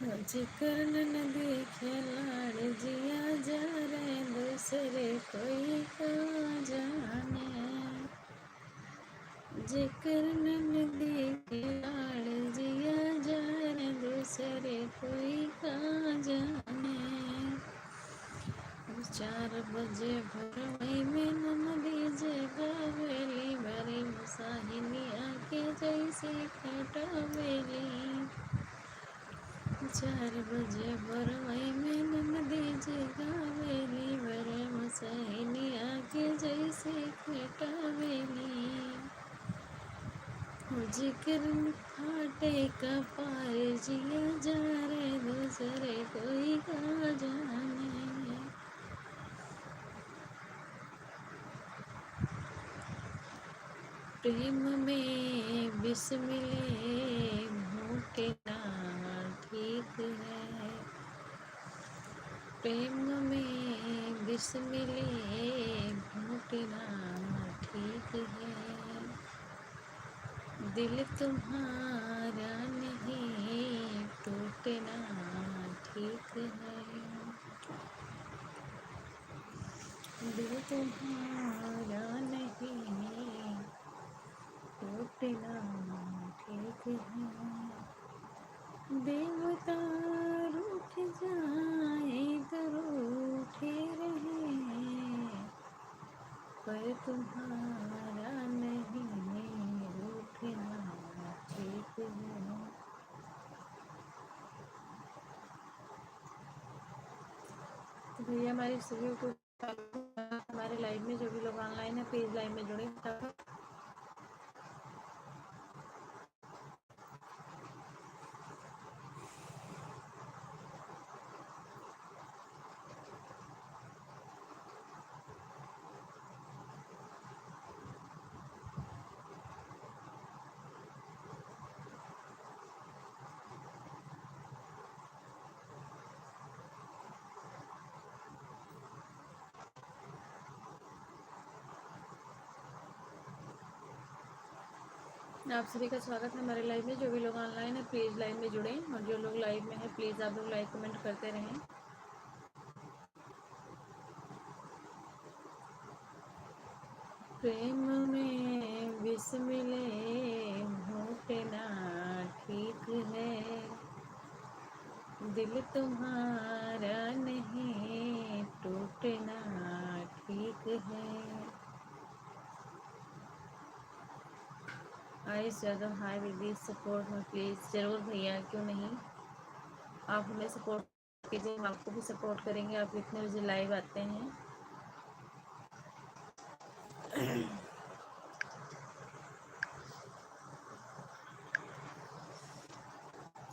जिक्र न देखे लाड़ जिया जा रे दूसरे कोई का जाने। जिक्र न देखे लाड़ जिया जा रे दूसरे कोई का जाने। 4 बजे भोरवई में नदी जगावेली भरी मुसाहिनी आके जैसे खटवेली। 4 बजे भोरवई में नदी जगावेली भरे मुसाहिनी आके जैसे खटवेली। जिक्र फाटे का पार जिया जा रे दूसरे कोई का जाने। प्रेम में विष मिले घूंटे ना ठीक है। प्रेम में विष मिले घूंटे ना ठीक है। दिल तुम्हारा नहीं टूटना ठीक है। दिल तुम्हारा नहीं टूटना ठीक है। देवता रूठ जाए तो रूठे रहे पर तुम्हारा नहीं रूठना ठीक है। तो भैया हमारी सभी को हमारे लाइव में जो भी लोग ऑनलाइन है प्लीज लाइव में जुड़े। आप सभी का स्वागत है हमारे लाइव में। जो भी लोग ऑनलाइन है प्लीज़ लाइव में जुड़ें और जो लोग लाइव में है प्लीज़ आप लोग लाइक कमेंट करते रहें। प्रेम में विष मिले घूंटना ठीक है। दिल तुम्हारा नहीं टूटना ठीक है। आयुष यादव हाय विद सपोर्ट में प्लीज़ ज़रूर भैया, क्यों नहीं। आप हमें सपोर्ट कीजिए, हम आपको भी सपोर्ट करेंगे। आप कितने बजे लाइव आते हैं।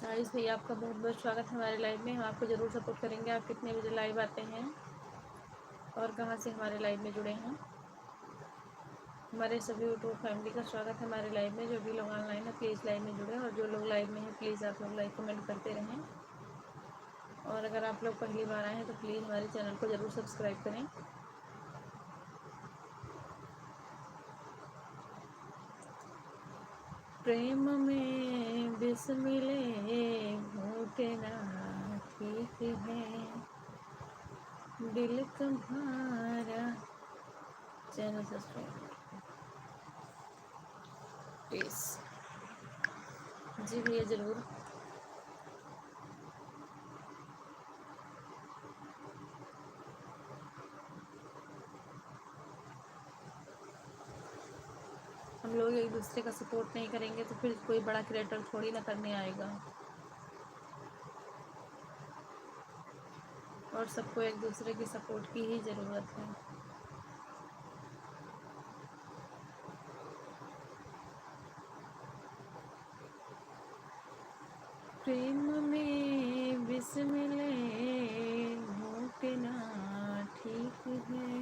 आयुष भैया आपका बहुत बहुत स्वागत है हमारे लाइव में। हम आपको ज़रूर सपोर्ट करेंगे। आप कितने बजे लाइव आते हैं और कहाँ से हमारे लाइव में जुड़े हैं। हमारे सभी यूट्यूब फैमिली का स्वागत है हमारे लाइव में। जो भी लोग ऑनलाइन है प्लीज़ लाइव में जुड़े और जो लोग लाइव में हैं प्लीज़ आप लोग लाइक कमेंट करते रहें। और अगर आप लोग पहली बार आए हैं तो प्लीज़ हमारे चैनल को ज़रूर सब्सक्राइब करें। प्रेम में विष मिले घूंटना ठीक है। दिल तुम्हारा चैनल सब्सक्राइब प्लीज़। जी भैया ज़रूर। हम लोग एक दूसरे का सपोर्ट नहीं करेंगे तो फिर कोई बड़ा क्रिएटर थोड़ी ना करने आएगा। और सबको एक दूसरे की सपोर्ट की ही ज़रूरत है। प्रेम में विष मिले घूंटना ठीक है।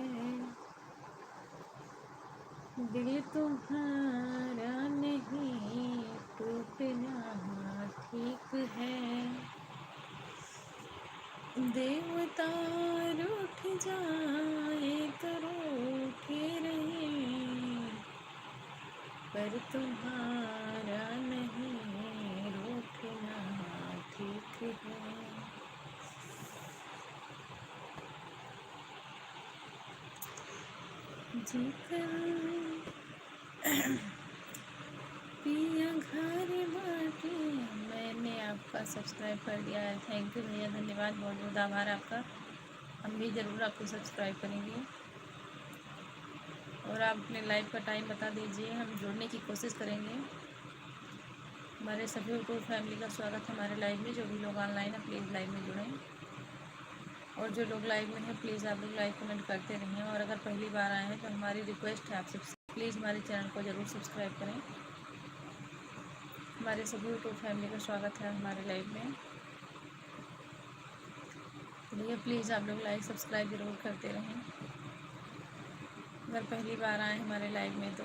दिल तुम्हारा नहीं टूटना ठीक है। देवता रूठ जाए तो रूठे रहे पर तुम्हारा नहीं रूठना ठीक है। पिया घर बाटे। मैंने आपका सब्सक्राइब कर दिया है, थैंक यू भैया, धन्यवाद, बहुत बहुत आभार आपका। हम भी ज़रूर आपको सब्सक्राइब करेंगे और आप अपने लाइव का टाइम बता दीजिए, हम जुड़ने की कोशिश करेंगे। हमारे सभी यूट्यूब फैमिली का स्वागत है हमारे लाइव में। जो भी लोग ऑनलाइन है प्लीज़ लाइव में जुड़ें, और जो लोग लाइव में हैं प्लीज़ आप लोग लाइव कमेंट करते रहें। और अगर पहली बार आए हैं तो हमारी रिक्वेस्ट है आपसे, प्लीज़ हमारे चैनल को ज़रूर सब्सक्राइब करें। हमारे सभी यूट्यूब फैमिली का स्वागत है हमारे लाइव में। भैया प्लीज़ आप लोग लाइक सब्सक्राइब ज़रूर करते रहें। अगर पहली बार आए हमारे लाइव में तो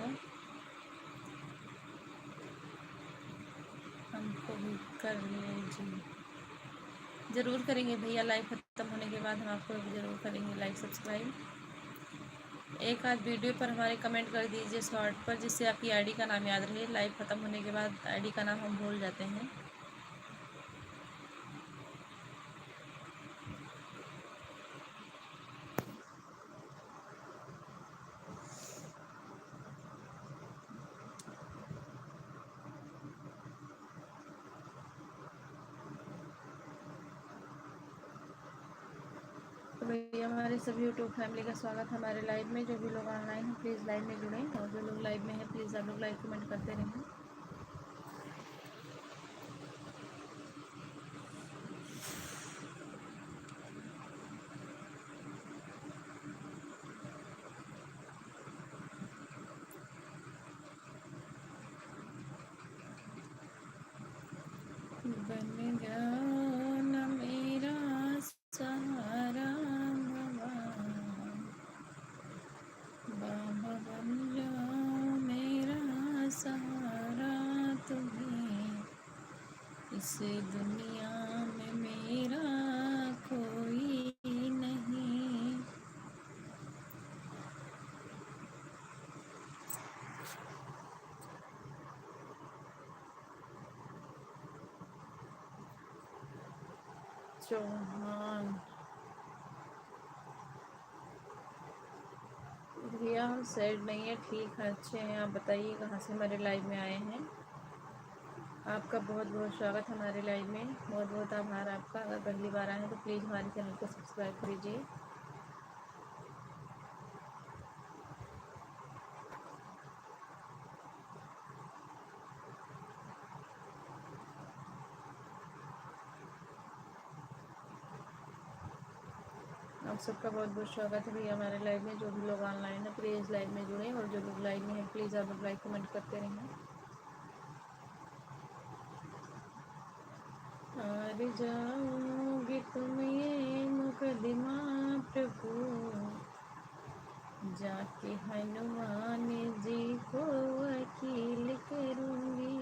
हमको भी कर लीजिए, ज़रूर करेंगे भैया। लाइव ख़त्म होने के बाद हम आपको ज़रूर करेंगे लाइक सब्सक्राइब। एक आध वीडियो पर हमारे कमेंट कर दीजिए शॉर्ट पर, जिससे आपकी आईडी का नाम याद रहे। लाइव ख़त्म होने के बाद आईडी का नाम हम भूल जाते हैं। तो भैया हमारे सभी यूट्यूब फैमिली का स्वागत है हमारे लाइव में। जो भी लोग ऑनलाइन हैं प्लीज़ लाइव में जुड़ें, और जो लोग लाइव में हैं प्लीज़ आप लोग लाइक कमेंट करते रहें। बन जाओ ना मेरा सहारा बाबा, बन जाओ मेरा सहारा तुम्हें, इस दुनिया में मेरा कोई नहीं। चौहान भैया हम सैड नहीं है, ठीक है, अच्छे हैं। आप बताइए कहाँ से हमारे लाइव में आए हैं। आपका बहुत बहुत स्वागत है हमारे लाइव में, बहुत बहुत आभार आपका। अगर पहली बार आए हैं तो प्लीज़ हमारे चैनल को सब्सक्राइब कीजिए। आप सबका बहुत बहुत स्वागत है भैया हमारे लाइव में। जो भी लोग ऑनलाइन है प्लीज़ लाइव में जुड़ें, और जो लोग लाइव में हैं प्लीज़ आप लोग लाइक कमेंट करते रहें। हार जाओगे तुम ये मुकदमा प्रभु, जाके हनुमान जी को वकील करूँगी।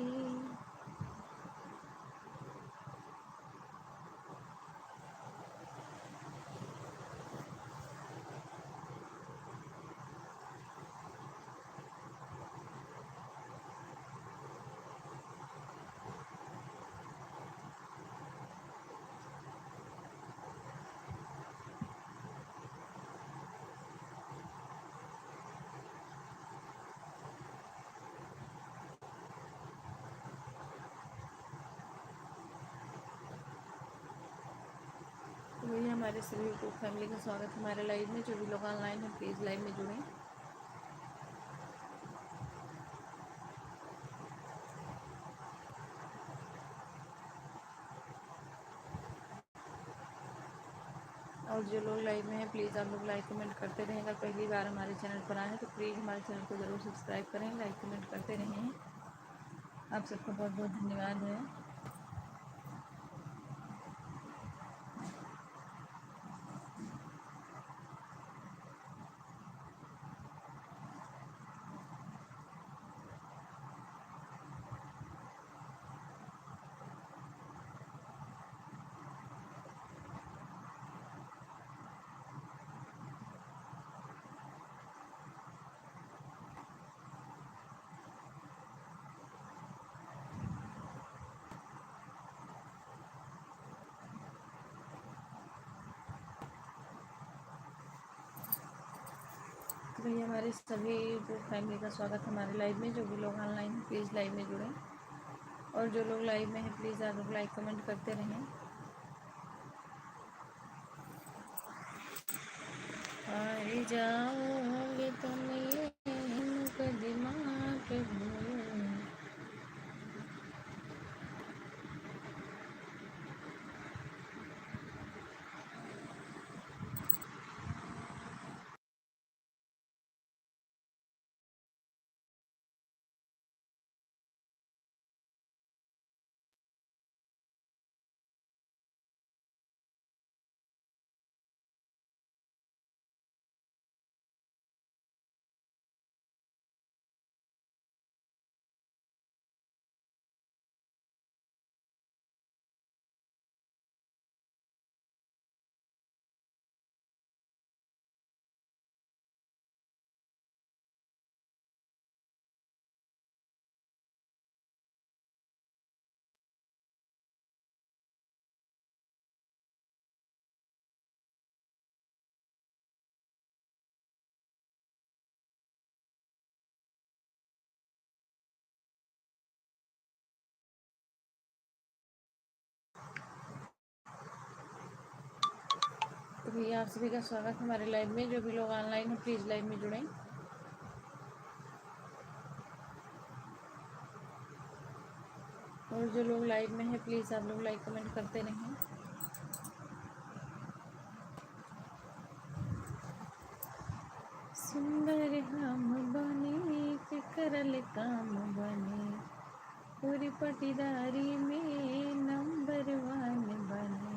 तो भैया हमारे सभी यूट्यूब फैमिली का स्वागत है हमारे लाइव में। जो भी लोग ऑनलाइन हैं प्लीज़ लाइव में जुड़ें। और जो लोग लाइव में हैं प्लीज़ आप लोग लाइक कमेंट करते रहें। अगर पहली बार हमारे चैनल पर आए हैं तो प्लीज़ हमारे चैनल को ज़रूर सब्सक्राइब करें, लाइक कमेंट करते रहें। आप सबका बहुत बहुत धन्यवाद है। तो भैया हमारे सभी जो फैमिली का स्वागत है हमारे लाइव में। जो भी लोग ऑनलाइन हैं प्लीज़ लाइव में जुड़ें, और जो लोग लाइव में हैं प्लीज़ आप लोग लाइक कमेंट करते रहें। हार जाओगे तुम ये मुकदमा के भूल। तो भैया आप सभी का स्वागत है हमारे लाइव में। जो भी लोग ऑनलाइन हैं प्लीज़ लाइव में जुड़ें, और जो लोग लाइव में हैं प्लीज़ आप लोग लाइक कमेंट करते रहें। सुंदर हम बने के करल काम बने, पूरी पटीदारी में नंबर 1 बने।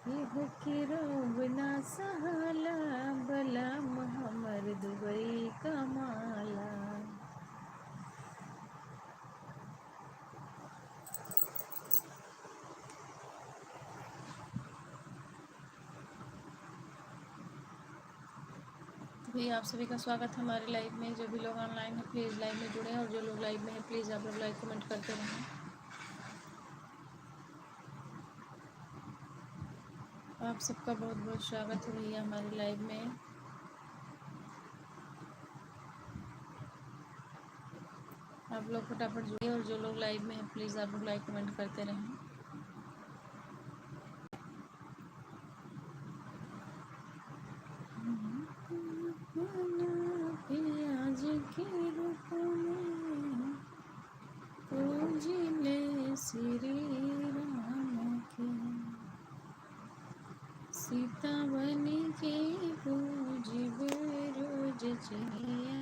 ये के रोब ना सहाला, बलम हमर दुबई कमाला। भी आप सभी का स्वागत है हमारे लाइव में। जो भी लोग ऑनलाइन हैं प्लीज़ लाइव में जुड़ें, और जो लोग लाइव में हैं प्लीज़ आप लोग लाइक कमेंट करते रहें। आप सबका बहुत बहुत स्वागत है भैया हमारे लाइव में। आप लोग फटाफट जुड़िए, और जो लोग लाइव में हैं प्लीज़ आप लोग लाइक कमेंट करते रहें। आज के रूप में पूजिले श्री राम के, सीता बन के पूजिब रोज चलिया,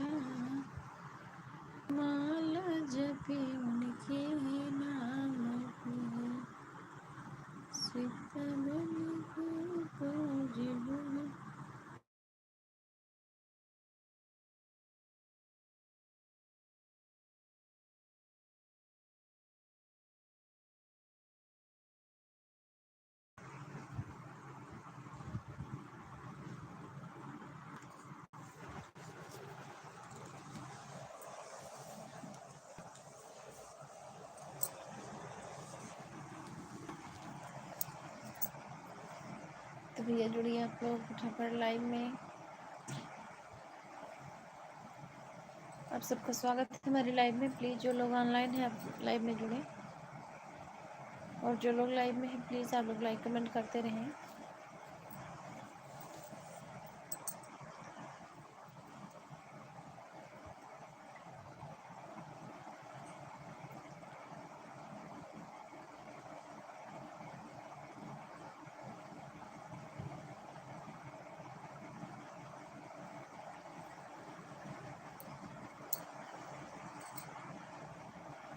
माला जपे उनके नाम पे, सीता बन के पूजिब। तो भैया जुड़िए आप लोग फटाफट लाइव में। आप सबका स्वागत है हमारे लाइव में। प्लीज़ जो लोग ऑनलाइन हैं आप लाइव में जुड़ें, और जो लोग लाइव में हैं प्लीज़ आप लोग लाइक कमेंट करते रहें।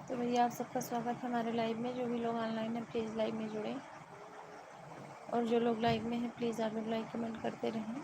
तो भैया आप सबका स्वागत है हमारे लाइव में। जो भी लोग ऑनलाइन हैं प्लीज़ लाइव में जुड़ें, और जो लोग लाइव में हैं प्लीज़ आप लोग लाइक कमेंट करते रहें।